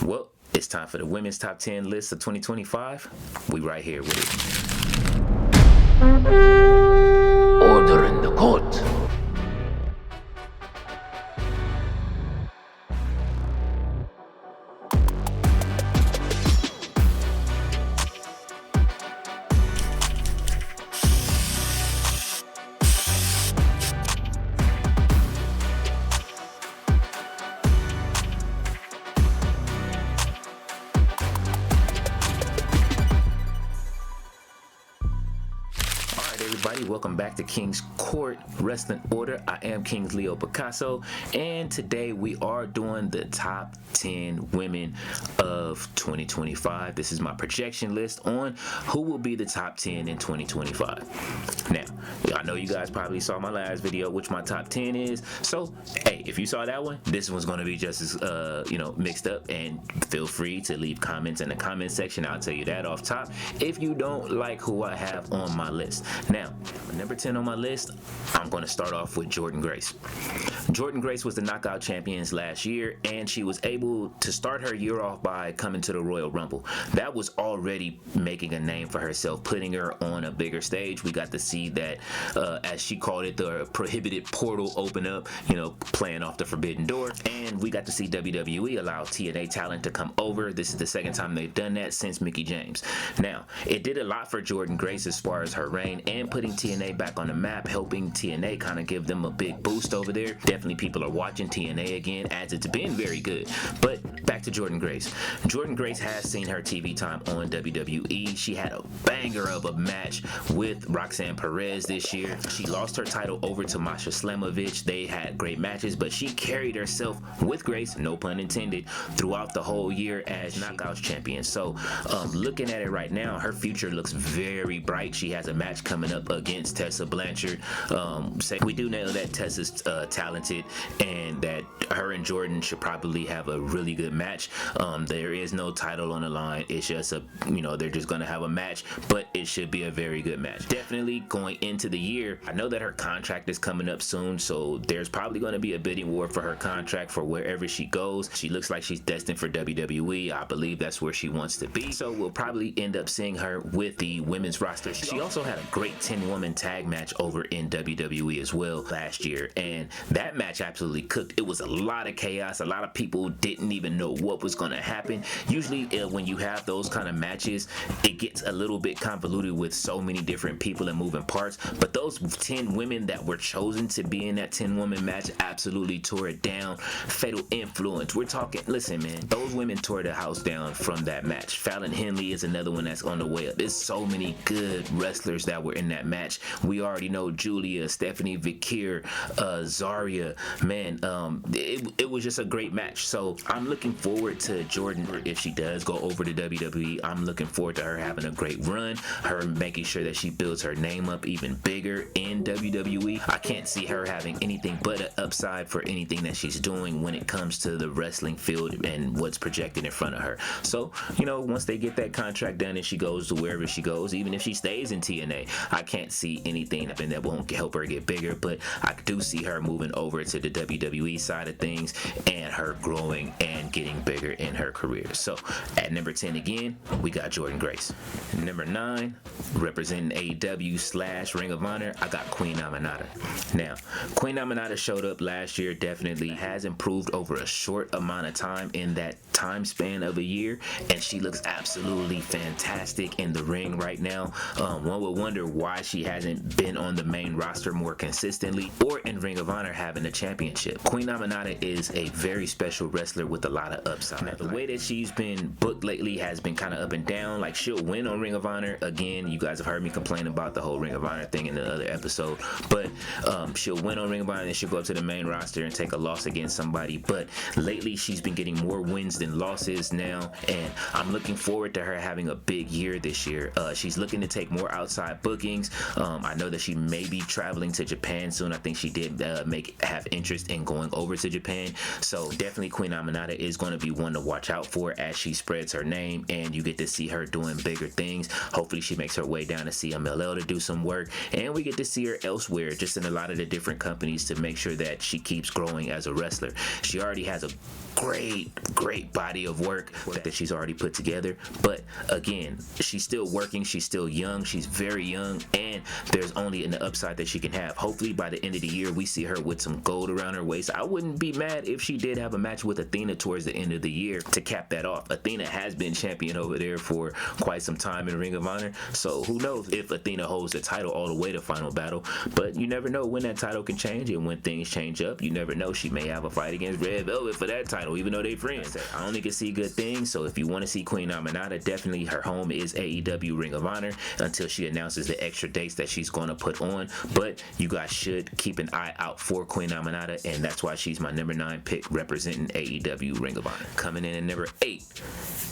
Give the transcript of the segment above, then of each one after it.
Well, it's time for the women's top 10 list of 2025. We right here with it. Order in the court. Everybody, welcome back to King's Court Wrestling Order. I am King's Leo Picasso, and today we are doing the top 10 women of 2025. This is my projection list on who will be the top 10 in 2025. Now, I know you guys probably saw my last video, which my top 10 is. So, hey, if you saw that one, this one's going to be just as mixed up. And feel free to leave comments in the comment section. I'll tell you that off top if you don't like who I have on my list. Now, number 10 on my list, I'm going to start off with Jordynne Grace. Jordynne Grace was the knockout champion last year, and she was able to start her year off by coming to the Royal Rumble. That was already making a name for herself, putting her on a bigger stage. We got to see that, as she called it, the prohibited portal open up, playing off the forbidden door. And we got to see WWE allow TNA talent to come over. This is the second time they've done that since Mickie James. Now, it did a lot for Jordynne Grace as far as her reign and putting TNA back on the map, helping TNA kind of give them a big boost over there. Definitely people are watching TNA again, as it's been very good. But back to Jordynne Grace. Jordynne Grace has seen her TV time on WWE. She had a banger of a match with Roxanne Perez this year. She lost her title over to Masha Slamovich. They had great matches, but she carried herself with grace, no pun intended, throughout the whole year as Knockouts champion. So looking at it right now, her future looks very bright. She has a match coming up against Tessa Blanchard. We do know that Tessa's talented and that her and Jordynne should probably have a really good match. There is no title on the line. It's just they're just gonna have a match, but it should be a very good match. Definitely going into the year, I know that her contract is coming up soon, so there's probably going to be a bidding war for her contract for wherever she goes. She looks like she's destined for WWE. I believe that's where she wants to be, so we'll probably end up seeing her with the women's roster. She also had a great 10-woman tag match over in WWE as well last year, and that match absolutely cooked. It was a lot of chaos. A lot of people didn't even know what was going to happen. Usually when you have those kind of matches, it gets a little bit convoluted with so many different people and moving parts, but those 10 women that were chosen to be in that 10-woman match absolutely tore it down. Fatal Influence, we're talking, listen man, those women tore the house down from that match. Fallon Henley is another one that's on the way up. There's so many good wrestlers that were in that match. We already know Julia, Stephanie Vickier, Zarya, man, it was just a great match. So I'm looking forward to Jordynne. If she does go over to WWE, I'm looking forward to her having a great run, her making sure that she builds her name up even bigger in WWE. I can't see her having anything but an upside for anything that she's doing when it comes to the wrestling field and what's projected in front of her. So, once they get that contract done and she goes to wherever she goes, even if she stays in TNA, I can't see anything that won't help her get bigger, but I do see her moving over to the WWE side of things and her growing and getting bigger in her career. So at number 10 again, we got Jordynne Grace. Number 9, representing AEW / Ring of Honor, I got Queen Aminata. Now, Queen Aminata showed up last year, definitely has improved over a short amount of time in that time span of a year, and she looks absolutely fantastic in the ring right now. One would wonder why she hasn't been on the main roster more consistently or in Ring of Honor having a championship. Queen Aminata is a very special wrestler with a lot of upside. Now, the way that she's been booked lately has been kind of up and down. Like, she'll win on Ring of Honor. Again, you guys have heard me complain about the whole Ring of Honor thing in the other episode, but she'll win on Ring of Honor and then she'll go up to the main roster and take a loss against somebody. But lately she's been getting more wins than losses now, and I'm looking forward to her having a big year this year. She's looking to take more outside bookings. things. I know that she may be traveling to Japan soon. I think she did have interest in going over to Japan. So definitely Queen Aminata is going to be one to watch out for as she spreads her name, and you get to see her doing bigger things. Hopefully she makes her way down to CMLL to do some work, and we get to see her elsewhere, just in a lot of the different companies, to make sure that she keeps growing as a wrestler. She already has a great body of work that she's already put together, but again, she's still working, she's still young, she's very young, and there's only an upside that she can have. Hopefully by the end of the year we see her with some gold around her waist. I wouldn't be mad if she did have a match with Athena towards the end of the year to cap that off. Athena has been champion over there for quite some time in Ring of Honor, so who knows if Athena holds the title all the way to Final Battle. But you never know when that title can change, and when things change up, you never know. She may have a fight against Red Velvet for that title, even though they friends. I only can see good things, so if you want to see Queen Aminata, definitely her home is AEW Ring of Honor until she announces the extra dates that she's going to put on. But you guys should keep an eye out for Queen Aminata, and that's why she's my number 9 pick representing AEW Ring of Honor. Coming in at number 8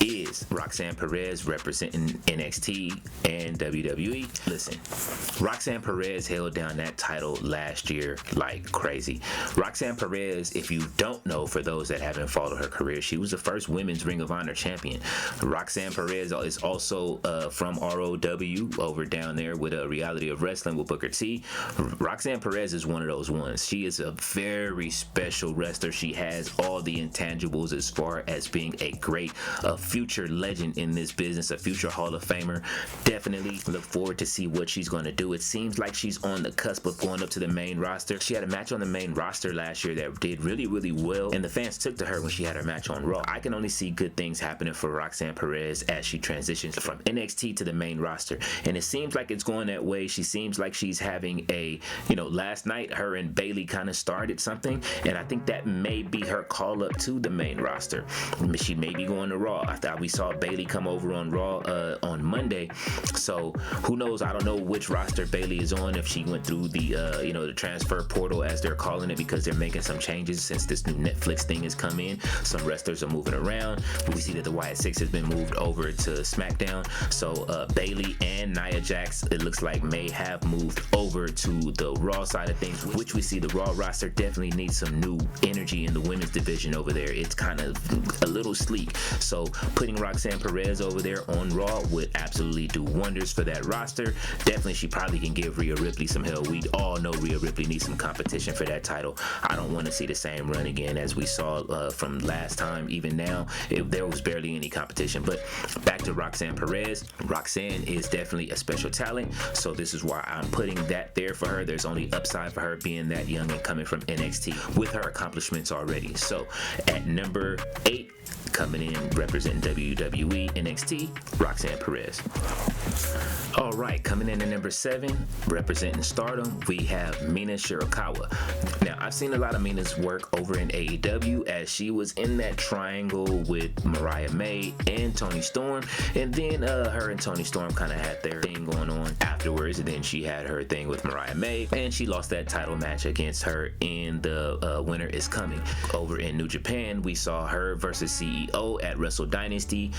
is Roxanne Perez representing NXT and WWE. Listen, Roxanne Perez held down that title last year like crazy. Roxanne Perez, if you don't know, for those that haven't followed her career, she was the first women's Ring of Honor champion. Roxanne Perez is also from ROW over down there with a Reality of Wrestling with Booker T. Roxanne Perez is one of those ones. She is a very special wrestler. She has all the intangibles as far as being a great future legend in this business, a future Hall of Famer. Definitely look forward to see what she's going to do. It seems like she's on the cusp of going up to the main roster. She had a match on the main roster last year that did really well, and the fans took to her when she had her match on Raw. I can only see good things happening for Roxanne Perez as she transitions from NXT to the main roster, and it seems like it's going that way. She seems like she's having a, last night her and Bayley kind of started something, and I think that may be her call up to the main roster. She may be going to Raw. I thought we saw Bayley come over on Raw on Monday, so who knows? I don't know which roster Bayley is on, if she went through the the transfer portal as they're calling it, because they're making some changes since this new Netflix thing has come in. Some wrestlers are moving around. We see that the Wyatt Six has been moved over to SmackDown, so Bayley and Nia Jax, it looks like, may have moved over to the Raw side of things, which we see the Raw roster definitely needs some new energy in the women's division over there. It's kind of a little sleek, so putting Roxanne Perez over there on Raw would absolutely do wonders for that roster. Definitely she probably can give Rhea Ripley some help. We all know Rhea Ripley needs some competition for that title. I don't want to see the same run again as we saw from last time. Even now, there was barely any competition. But back to Roxanne Perez. Roxanne is definitely a special talent, so this is why I'm putting that there for her. There's only upside for her being that young and coming from NXT with her accomplishments already. So at number 8, coming in representing WWE NXT, Roxanne Perez. All right, coming in at number 7, representing Stardom, we have Mina Shirakawa. Now, I've seen a lot of Mina's work over in AEW as she was in that triangle with Mariah May and Toni Storm, and then her and Toni Storm kind of had their thing going on afterwards, and then she had her thing with Mariah May, and she lost that title match against her in the Winter Is Coming. Over in New Japan, we saw her versus CEO at Wrestle Dynasty,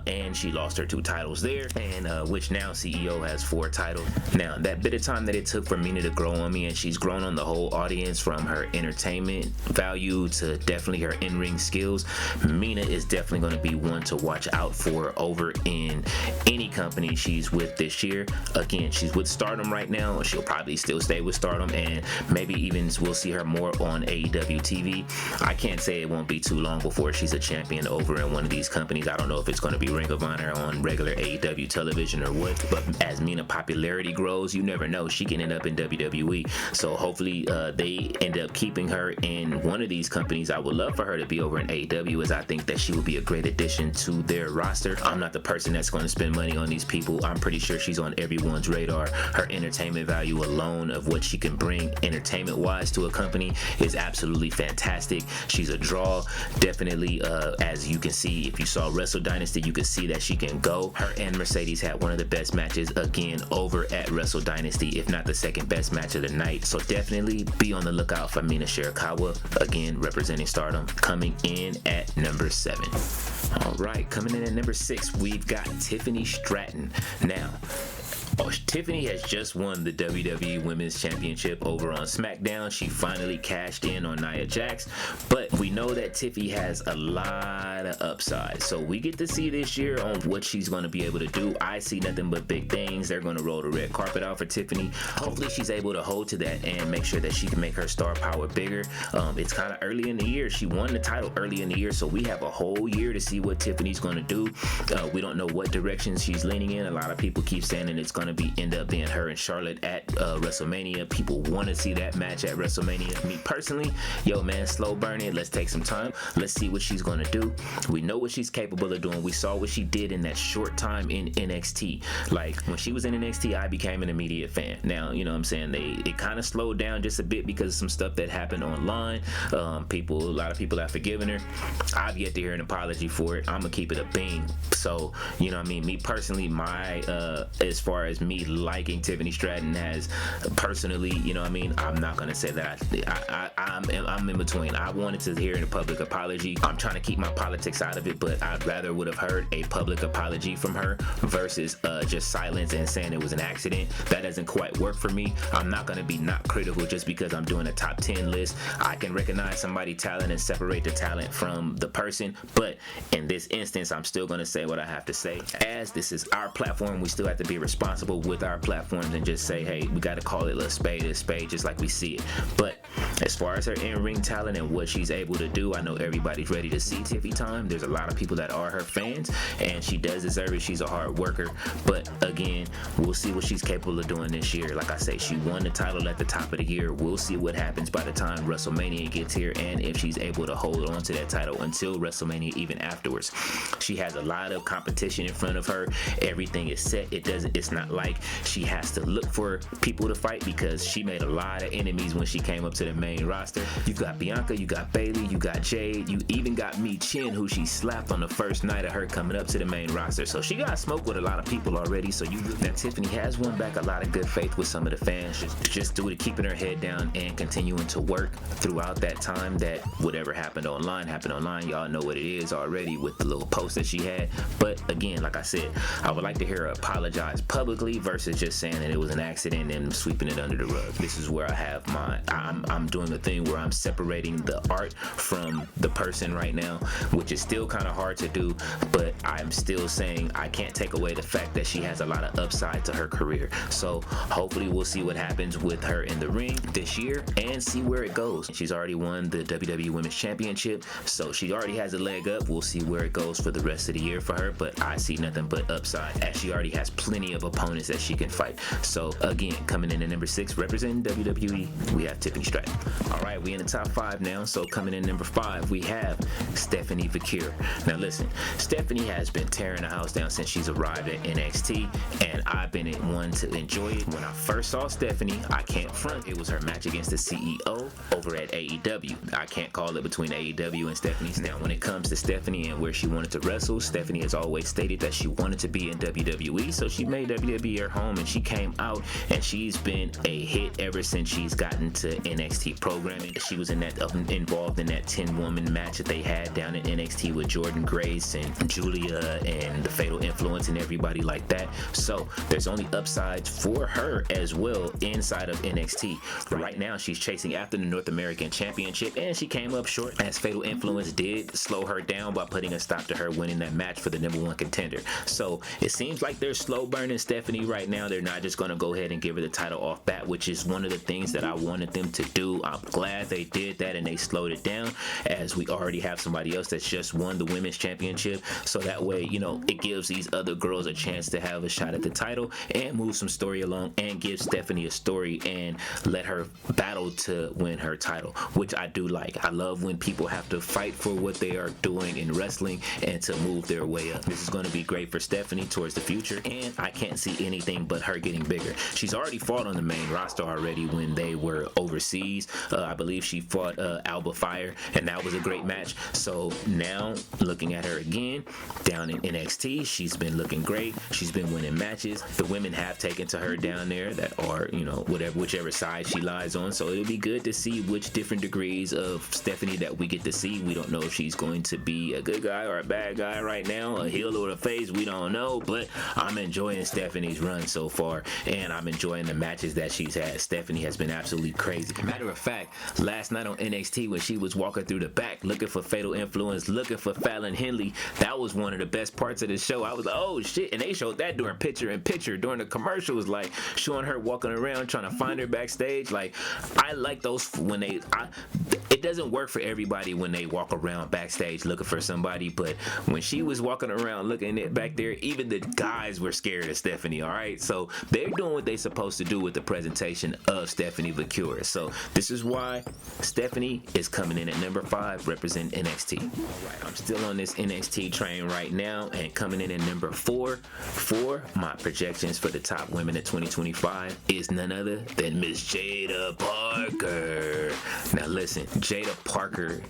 and she lost her 2 titles there, and which now CEO has 4 titles. Now, that bit of time that it took for Mina to grow on me, and she's grown on the whole audience from her entertainment value to definitely her in-ring skills, Mina is definitely going to be one to watch out for over in any company she's with this year. Again, she's with Stardom right now. She'll probably still stay with Stardom, and maybe even we'll see her more on AEW TV. I can't say it won't be too long before she's a champion over in one of these companies. I don't know if it's going to be Ring of Honor on regular AEW television or what, but as Mina popularity grows, you never know, she can end up in WWE. So hopefully they end up keeping her in one of these companies. I would love for her to be over in AEW, as I think that she would be a great addition to their roster. I'm not the person that's going to spend money on these people. I'm pretty sure she's on everyone's radar. Her entertainment value alone of what she can bring entertainment wise to a company is absolutely fantastic. She's a draw, definitely. As you can see, if you saw Wrestle Dynasty, you can see that she can go. Her and Mercedes had one of the best matches again over at Wrestle Dynasty, if not the second best match of the night. So definitely be on the lookout for Mina Shirakawa, again representing Stardom, coming in at number 7. All right, coming in at number 6, we've got Tiffany Stratton. Now, Oh, Tiffany has just won the WWE Women's Championship over on SmackDown. She finally cashed in on Nia Jax, but we know that Tiffy has a lot of upside. So we get to see this year on what she's going to be able to do. I see nothing but big things. They're going to roll the red carpet out for Tiffany. Hopefully she's able to hold to that and make sure that she can make her star power bigger. It's kind of early in the year. She won the title early in the year, so we have a whole year to see what Tiffany's going to do. We don't know what direction she's leaning in. A lot of people keep saying that it's going to end up being her and Charlotte at WrestleMania. People want to see that match at WrestleMania. Me personally, yo man, slow burn it. Let's take some time. Let's see what she's going to do. We know what she's capable of doing. We saw what she did in that short time in NXT. Like when she was in NXT, I became an immediate fan. Now, you know what I'm saying, it kind of slowed down just a bit because of some stuff that happened online. A lot of people have forgiven her. I've yet to hear an apology for it. I'm gonna keep it a beam. So, you know what I mean, me personally, my as far as me liking Tiffany Stratton has personally, you know what I mean, I'm not gonna say that I'm in between. I wanted to hear a public apology. I'm trying to keep my politics out of it, but I'd rather would have heard a public apology from her versus just silence and saying it was an accident. That doesn't quite work for me. I'm not gonna be not critical just because I'm doing a top 10 list. I can recognize somebody's talent and separate the talent from the person, but in this instance, I'm still gonna say what I have to say. As this is our platform, we still have to be responsible with our platforms and just say, hey, we got to call it a spade just like we see it. But as far as her in-ring talent and what she's able to do, I know everybody's ready to see Tiffy time. There's a lot of people that are her fans, and she does deserve it. She's a hard worker, but again, we'll see what she's capable of doing this year. Like I say, she won the title at the top of the year. We'll see what happens by the time WrestleMania gets here, and if she's able to hold on to that title until WrestleMania, even afterwards. She has a lot of competition in front of her. Everything is set. It's not like she has to look for people to fight because she made a lot of enemies when she came up to the main roster. You got Bianca, you got Bayley, you got Jade, you even got Mi Chin, who she slapped on the first night of her coming up to the main roster. So she got smoke with a lot of people already. So that Tiffany has won back a lot of good faith with some of the fans. Just due to keeping her head down and continuing to work throughout that time. That whatever happened online. Y'all know what it is already with the little post that she had. But again, like I said, I would like to hear her apologize publicly versus just saying that it was an accident and sweeping it under the rug. This is where I have I'm doing a thing where I'm separating the art from the person right now, which is still kind of hard to do, but I'm still saying I can't take away the fact that she has a lot of upside to her career. So hopefully we'll see what happens with her in the ring this year and see where it goes. She's already won the WWE Women's Championship, so she already has a leg up. We'll see where it goes for the rest of the year for her, but I see nothing but upside as she already has plenty of opponents that she can fight. So again, coming in at number 6, representing WWE, we have Tiffany Stratton. All right, we in the top 5 now. So coming in number 5, we have Stephanie Victory. Now listen, Stephanie has been tearing the house down since she's arrived at NXT, and I've been one to enjoy it. When I first saw Stephanie, I can't front, it was her match against the CEO over at AEW. I can't call it between AEW and Stephanie. Now when it comes to Stephanie and where she wanted to wrestle, Stephanie has always stated that she wanted to be in WWE, so she made WWE her home, and she came out and she's been a hit ever since she's gotten to NXT programming. She was involved in that 10-woman match that they had down in NXT with Jordan Grace and Julia and the Fatal Influence and everybody like that. So there's only upsides for her as well inside of NXT. Right now she's chasing after the North American Championship, and she came up short as Fatal Influence did slow her down by putting a stop to her winning that match for the #1 contender. So it seems like they're slow burning Stephanie right now. They're not just going to go ahead and give her the title off bat, which is one of the things that I wanted them to do. I'm glad they did that and they slowed it down, as we already have somebody else that's just won the women's championship. So that way, you know, it gives these other girls a chance to have a shot at the title and move some story along and give Stephanie a story and let her battle to win her title, which I do like. I love when people have to fight for what they are doing in wrestling and to move their way up. This is going to be great for Stephanie towards the future, and I can't see anything but her getting bigger. She's already fought on the main roster already when they were overseas Ortiz. I believe she fought Alba Fire, and that was a great match. So now looking at her again down in NXT, she's been looking great. She's been winning matches. The women have taken to her down there that are, you know, whichever side she lies on. So it'll be good to see which different degrees of Stephanie that we get to see. We don't know if she's going to be a good guy or a bad guy right now, a heel or a face, we don't know, but I'm enjoying Stephanie's run so far, and I'm enjoying the matches that she's had. Stephanie has been absolutely crazy. Matter of fact, last night on NXT when she was walking through the back looking for Fatal Influence, looking for Fallon Henley, that was one of the best parts of the show. I was like, oh shit, and they showed that during picture during the commercials, like showing her walking around trying to find her backstage. Like, I like those when it doesn't work for everybody when they walk around backstage looking for somebody, but when she was walking around looking at back there, even the guys were scared of Stephanie. All right, so they're doing what they're supposed to do with the presentation of Stephanie Victoria. So this is why Stephanie is coming in at number 5, representing NXT. All right, I'm still on this NXT train right now, and coming in at number 4 for my projections for the top women in 2025 is none other than Miss Jada Parker. Now listen, Jada Parker,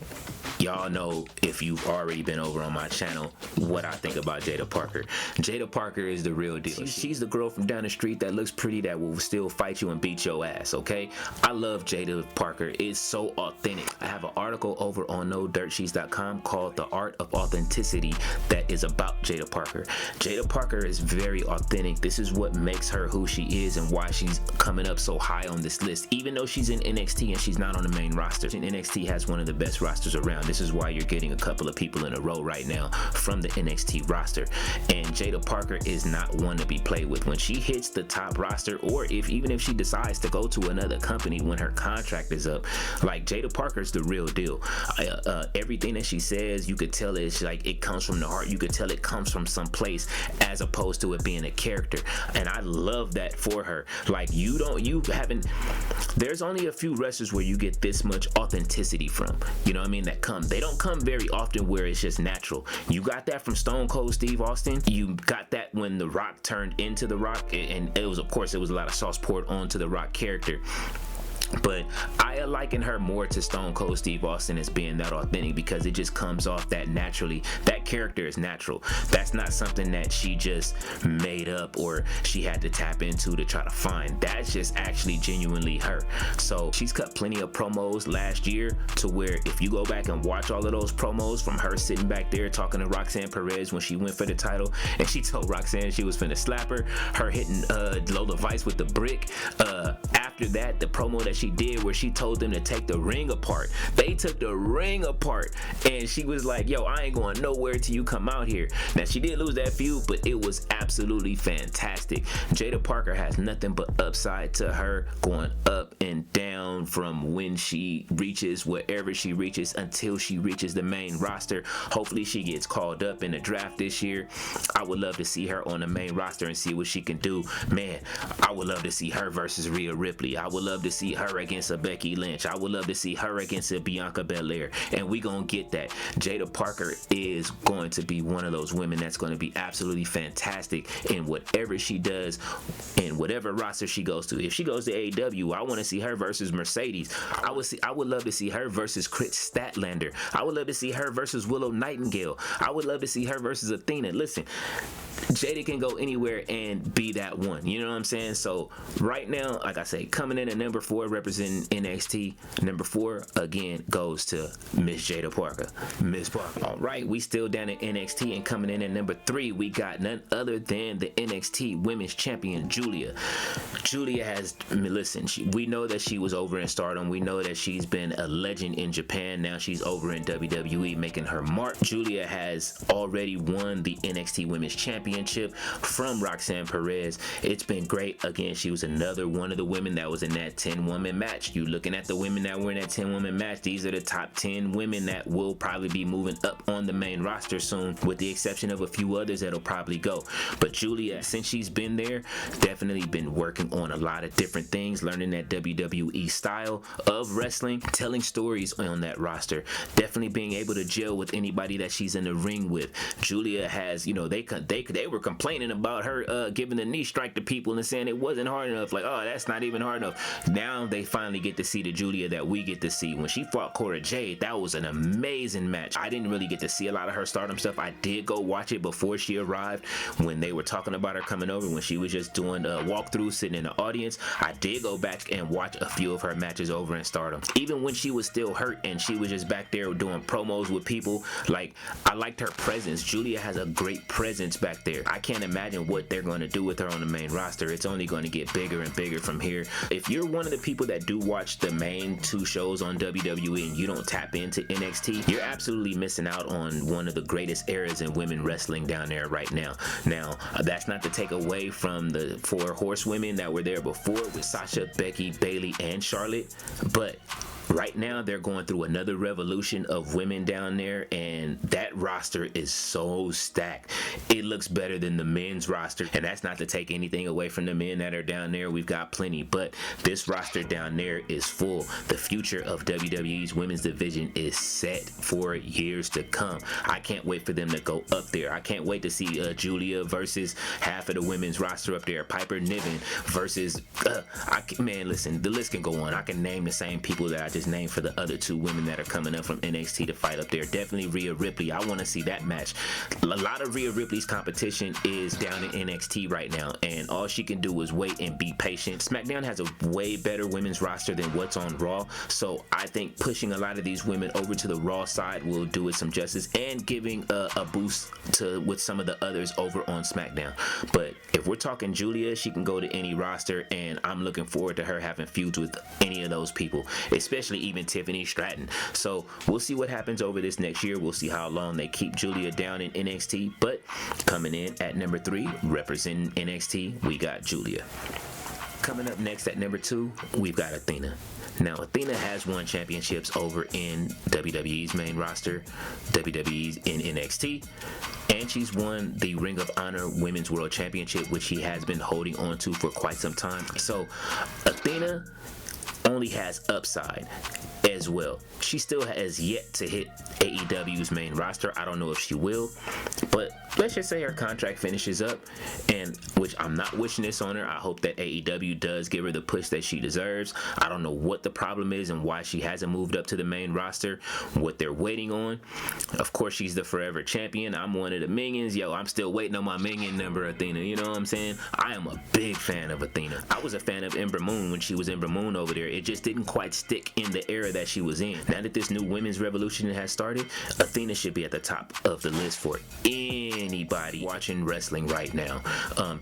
y'all know, if you've already been over on my channel, what I think about Jada Parker. Jada Parker is the real deal. She's the girl from down the street that looks pretty, that will still fight you and beat your ass, okay? I love Jada Parker. It's so authentic. I have an article over on NoDirtSheets.com called The Art of Authenticity that is about Jada Parker. Jada Parker is very authentic. This is what makes her who she is and why she's coming up so high on this list, even though she's in NXT and she's not on the main roster. And NXT has one of the best rosters around. This is why you're getting a couple of people in a row right now from the NXT roster, and Jada Parker is not one to be played with. When she hits the top roster, or even if she decides to go to another company when her contract is up, like, Jada Parker's the real deal. Everything that she says, you could tell it's like it comes from the heart. You could tell it comes from some place as opposed to it being a character, and I love that for her. Like, there's only a few wrestlers where you get this much authenticity from, you know what I mean, they don't come very often where it's just natural. You got that from Stone Cold Steve Austin. You got that when The Rock turned into The Rock, and it was, of course, it was a lot of sauce poured onto The Rock character. But I liken her more to Stone Cold Steve Austin as being that authentic, because it just comes off that naturally. That character is natural. That's not something that she just made up or she had to tap into to try to find. That's just actually genuinely her. So she's cut plenty of promos last year to where if you go back and watch all of those promos from her sitting back there talking to Roxanne Perez when she went for the title, and she told Roxanne she was finna slap her hitting Lola Vice with the brick. After that, the promo that she did where she told them to take the ring apart, they took the ring apart, and she was like, yo, I ain't going nowhere till you come out here. Now, she did lose that feud, but it was absolutely fantastic. Jada Parker has nothing but upside to her, going up and down from when she reaches wherever she reaches until she reaches the main roster. Hopefully she gets called up in the draft this year. I would love to see her on the main roster and see what she can do. Man, I would love to see her versus Rhea Ripley. I would love to see her against a Becky Lynch. I would love to see her against a Bianca Belair, and we gonna get that. Jada Parker is going to be one of those women that's going to be absolutely fantastic in whatever she does, in whatever roster she goes to. If she goes to AEW, I want to see her versus Mercedes. I would love to see her versus Chris Statlander. I would love to see her versus Willow Nightingale. I would love to see her versus Athena. Listen, Jada can go anywhere and be that one, you know what I'm saying? So right now, like I say, coming in at number 4 representing NXT, number 4 again goes to Miss Jada Parker. Miss Parker. All right, we still down at NXT, and coming in at number 3 we got none other than the NXT Women's Champion, Julia. Julia has, I mean, listen, we know that she was over in Stardom. We know that she's been a legend in Japan. Now she's over in WWE making her mark. Julia has already won the NXT Women's Championship from Roxanne Perez. It's been great. Again, she was another one of the women that was in that 10-woman match. You looking at the women that were in that 10-woman match, these are the top 10 women that will probably be moving up on the main roster soon, with the exception of a few others that'll probably go. But Julia, since she's been there, definitely been working on a lot of different things, learning that WWE style of wrestling, telling stories on that roster, definitely being able to gel with anybody that she's in the ring with. Julia has, you know, they were complaining about her giving the knee strike to people and saying it wasn't hard enough, like, oh, that's not even hard enough. Now they finally get to see the Julia that we get to see. When she fought Cora Jade, that was an amazing match. I didn't really get to see a lot of her Stardom stuff. I did go watch it before she arrived when they were talking about her coming over, when she was just doing a walkthrough sitting in the audience. I did go back and watch a few of her matches over in Stardom. Even when she was still hurt and she was just back there doing promos with people, like, I liked her presence. Julia has a great presence back there. I can't imagine what they're going to do with her on the main roster. It's only going to get bigger and bigger from here. If you're one of the people that do watch the main 2 shows on WWE and you don't tap into NXT, you're absolutely missing out on one of the greatest eras in women wrestling down there right now. Now, that's not to take away from the 4 horsewomen that were there before with Sasha, Becky, Bayley, and Charlotte, but right now they're going through another revolution of women down there, and that roster is so stacked. It looks better than the men's roster, and that's not to take anything away from the men that are down there. We've got plenty, but this roster down there is full. The future of WWE's women's division is set for years to come. I can't wait for them to go up there. I can't wait to see Julia versus half of the women's roster up there. Piper Niven versus man, listen, the list can go on. I can name the same people that I just named for the other 2 women that are coming up from NXT to fight up there. Definitely Rhea Ripley. I want to see that match. A lot of Rhea Ripley's competition is down in NXT right now, and all she can do is wait and be patient. SmackDown has a way better women's roster than what's on Raw, so I think pushing a lot of these women over to the Raw side will do it some justice, and giving a boost to with some of the others over on SmackDown. But if we're talking Julia, she can go to any roster, and I'm looking forward to her having feuds with any of those people, especially even Tiffany Stratton. So we'll see what happens over this next year. We'll see how long they keep Julia down in NXT. But coming in at number 3, representing NXT, we got Julia. Coming up next at number 2, we've got Athena. Now, Athena has won championships over in WWE's main roster, WWE's in NXT, and she's won the Ring of Honor Women's World Championship, which she has been holding on to for quite some time. So Athena only has upside as well. She still has yet to hit AEW's main roster. I don't know if she will, but let's just say her contract finishes up, and which I'm not wishing this on her. I hope that AEW does give her the push that she deserves. I don't know what the problem is and why she hasn't moved up to the main roster, what they're waiting on. Of course, she's the forever champion. I'm one of the minions. Yo, I'm still waiting on my minion number, Athena. You know what I'm saying? I am a big fan of Athena. I was a fan of Ember Moon when she was Ember Moon over there. It just didn't quite stick in the era that she was in. Now that this new women's revolution has started, Athena should be at the top of the list for anybody watching wrestling right now.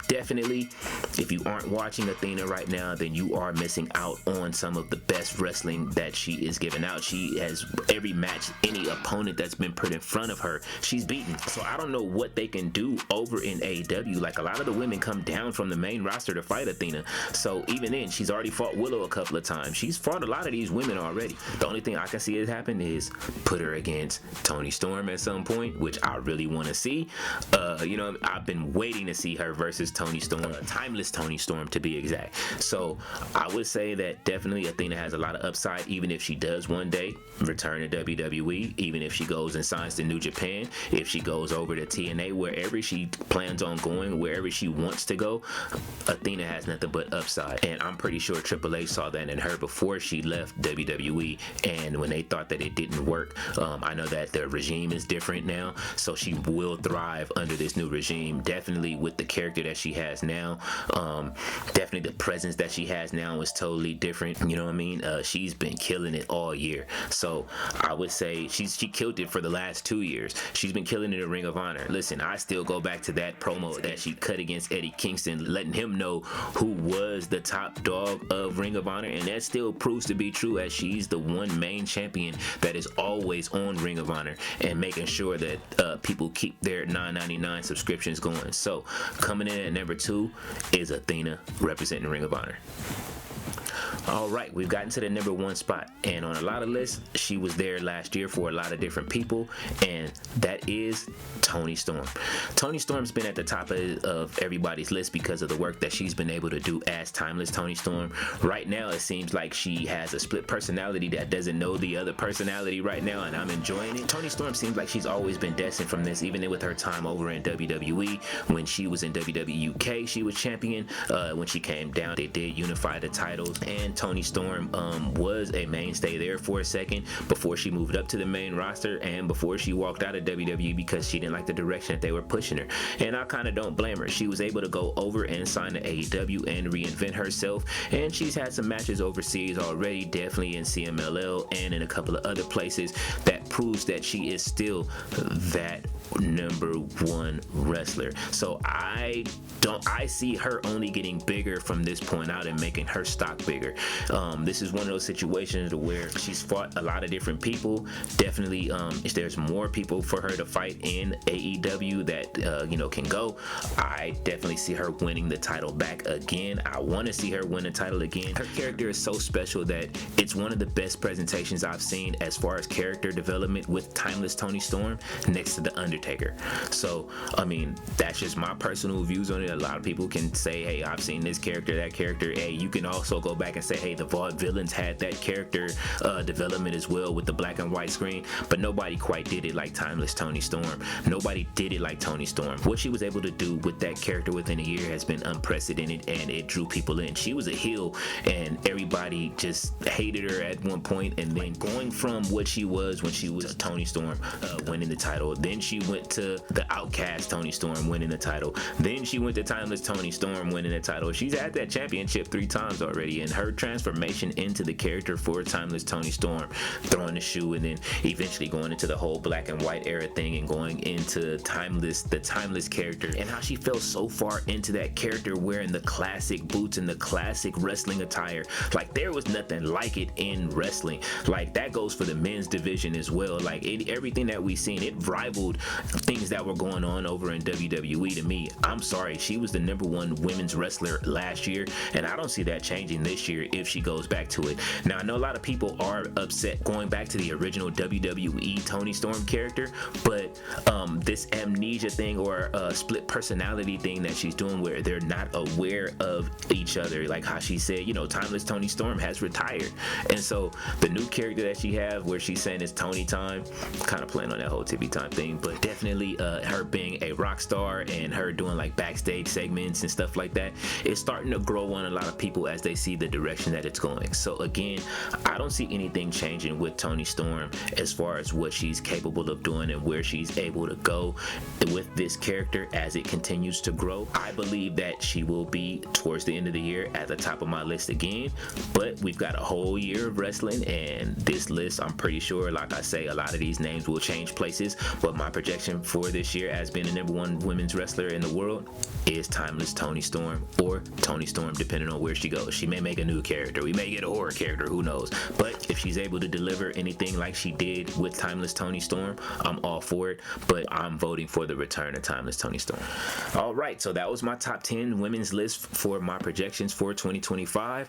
Definitely, if you aren't watching Athena right now, then you are missing out on some of the best wrestling that she is giving out. She has every match, any opponent that's been put in front of her, she's beaten. So I don't know what they can do over in AEW. Like, a lot of the women come down from the main roster to fight Athena. So even then, she's already fought Willow a couple of times. She's fought a lot of these women already. The only thing I can see it happen is put her against Toni Storm at some point, which I really want to see. You know, I've been waiting to see her versus Toni Storm, timeless Toni Storm to be exact. So I would say that definitely Athena has a lot of upside, even if she does one day return to WWE, even if she goes and signs to New Japan, if she goes over to TNA, wherever she plans on going, wherever she wants to go, Athena has nothing but upside. And I'm pretty sure Triple H saw that in her before she left WWE, and when they thought that it didn't work. I know that the regime is different now, so she will thrive under this new regime. Definitely with the character that she has now, definitely the presence that she has now is totally different. You know what I mean? She's been killing it all year. So I would say she killed it for the last 2 years. She's been killing it in Ring of Honor. Listen, I still go back to that promo that she cut against Eddie Kingston, letting him know who was the top dog of Ring of Honor, and that still proves to be true, as she's the one main champion that is always on Ring of Honor and making sure that people keep their $9.99 subscriptions going. So coming in at number 2 is Athena, representing Ring of Honor. All right, we've gotten to the number 1 spot, and on a lot of lists, she was there last year for a lot of different people, and that is Toni Storm. Toni Storm's been at the top of everybody's list because of the work that she's been able to do as timeless Toni Storm. Right now, it seems like she has a split personality that doesn't know the other personality right now, and I'm enjoying it. Toni Storm seems like she's always been destined from this, even with her time over in WWE. When she was in WWE UK, she was champion. When she came down, they did unify the titles, and Toni Storm was a mainstay there for a second before she moved up to the main roster and before she walked out of WWE because she didn't like the direction that they were pushing her. And I kind of don't blame her. She was able to go over and sign to AEW and reinvent herself, and she's had some matches overseas already, definitely in CMLL and in a couple of other places, that proves that she is still that #1 wrestler. So I see her only getting bigger from this point out and making her stock bigger. This is one of those situations where she's fought a lot of different people. Definitely, if there's more people for her to fight in AEW that can go, I definitely see her winning the title back again. I want to see her win the title again. Her character is so special that it's one of the best presentations I've seen as far as character development with timeless Toni Storm next to the Undertaker. So I mean, that's just my personal views on it. A lot of people can say, hey, I've seen this character, that character. Hey, you can also go back and say, hey, the Vaudevillains had that character development as well with the black and white screen, but nobody quite did it like timeless Toni Storm. Nobody did it like Toni Storm. What she was able to do with that character within a year has been unprecedented, and it drew people in. She was a heel and everybody just hated her at one point, and then going from what she was when she was Toni Storm winning the title, then she went to the outcast Toni Storm winning the title, then she went to timeless Toni Storm winning the title. She's had that championship 3 times already, and her transformation into the character for timeless Toni Storm, throwing the shoe and then eventually going into the whole black and white era thing and going into the timeless character, and how she fell so far into that character wearing the classic boots and the classic wrestling attire. Like, there was nothing like it in wrestling. Like, that goes for the men's division as well. Like, everything that we seen, it rivaled things that were going on over in WWE. To me, I'm sorry, she was the #1 women's wrestler last year, and I don't see that changing this year if she goes back to it. Now, I know a lot of people are upset going back to the original WWE Toni Storm character, but this amnesia thing or split personality thing that she's doing where they're not aware of each other, like how she said, timeless Toni Storm has retired, and so the new character that she have where she's saying it's Tony time, kind of playing on that whole Tippy time thing, but definitely her being a rock star and her doing like backstage segments and stuff like that, it's starting to grow on a lot of people as they see the direction that it's going. So again, I don't see anything changing with Toni Storm as far as what she's capable of doing and where she's able to go with this character as it continues to grow. I believe that she will be towards the end of the year at the top of my list again, but we've got a whole year of wrestling, and this list, I'm pretty sure, like I say, a lot of these names will change places, but my projection for this year as being the #1 women's wrestler in the world is timeless Toni Storm, or Toni Storm depending on where she goes. She may make a new character, we may get a horror character, who knows, but if she's able to deliver anything like she did with timeless Toni Storm, I'm all for it, but I'm voting for the return of timeless Toni Storm. Alright, so that was my top 10 women's list for my projections for 2025.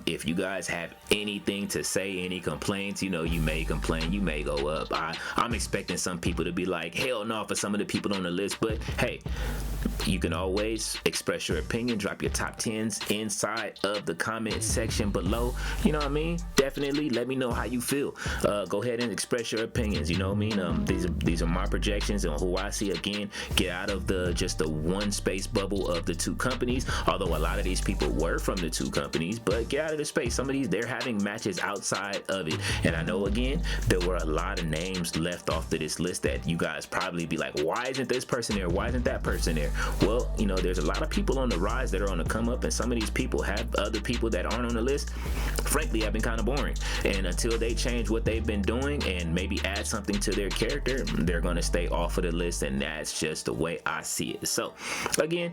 If you guys have anything to say, any complaints, you may complain, you may go up. I'm expecting some people to be like, hell no, for some of the people on the list, but hey, you can always express your opinion, drop your top 10s inside of the comment section below. You know what I mean? Definitely let me know how you feel. Go ahead and express your opinions, you know what I mean? These are my projections and who I see. Again, get out of just the one space bubble of the 2 companies, although a lot of these people were from the 2 companies, but get out of the space. Some of these, they're having matches outside of it, and I know again there were a lot of names left off of this list that you guys probably be like, why isn't this person there, why isn't that person there? Well, there's a lot of people on the rise that are on the come up, and some of these people have other people that aren't on the list, frankly, have been kind of boring, and until they change what they've been doing and maybe add something to their character, they're going to stay off of the list, and that's just the way I see it. So again,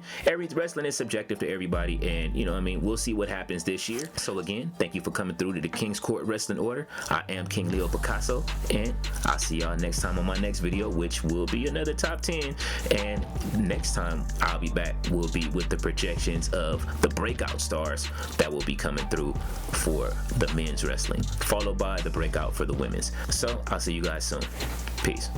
wrestling is subjective to everybody, and we'll see what happens this year. So again, thank you for coming through to the King's Court Wrestling Order. I am King Leo Picasso, and I'll see y'all next time on my next video, which will be another top 10, and next time I'll be back will be with the projections of the breakout stars that will be coming through for the men's wrestling, followed by the breakout for the women's. So I'll see you guys soon. Peace.